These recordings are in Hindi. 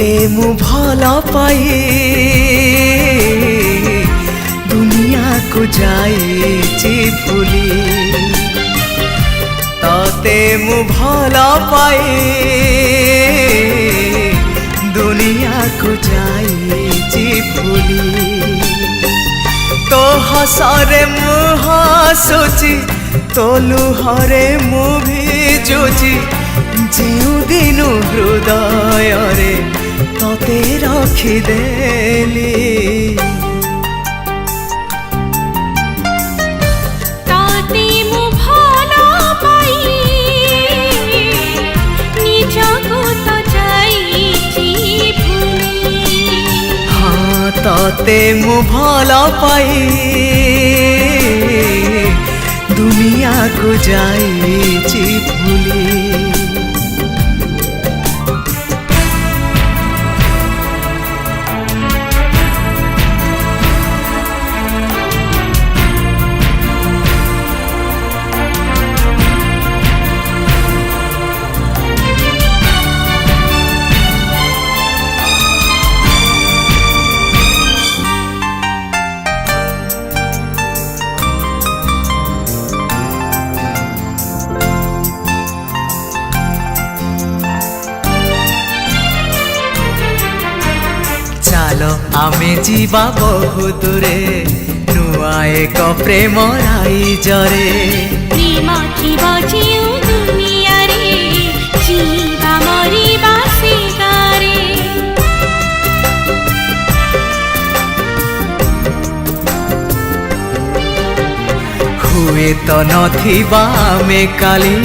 तते मु भल पाई दुनिया को जाइछि भूली तते मु भल पाई दुनिया को जाइछि भूली तो हसरे मु हसुची तो लुहरे मु भिजुची जेउ दिनु हृदय रे तते रखिदेली तते मु भल पाई निजको तो जाइछि भूली हाँ तते मु भल पाई दुनिया को जाइछि भूली चलो आमे जीवा बहु दूरे नुआ एक प्रेम राइजरे प्रेम थिबो जेउ दुनिया रे जीवा मरिबा से गारे हुए तो नथिबा आमे काली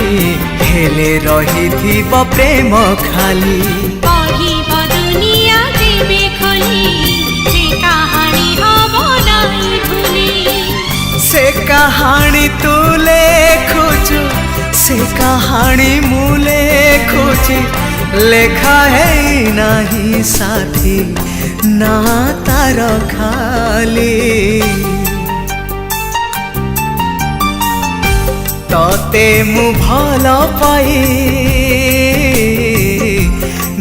हेले रहिथिबो प्रेम खाली पढ़िबो दुनिया देबे से कहानी हबो नाई भूली से कहानी तू लेखुचु से कहानी मु लेखुची लेखा है नहीं साथी ना तार खाली तते मु भल पाई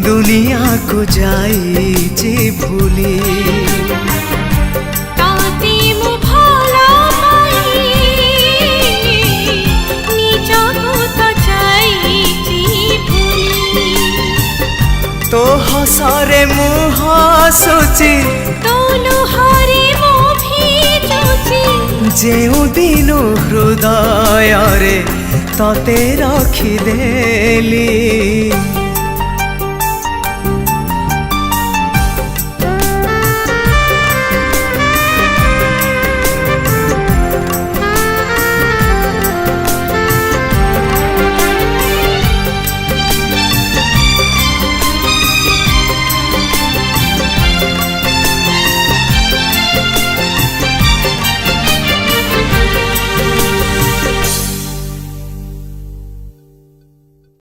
दुनिया को जाइछि भूली तते मु भल पाई निजको तो जाइछि भूली तो हसरे मु हसुची तो लुहरे मु भिजुची जेउ दिनु हृदय रे तते रखिदेली।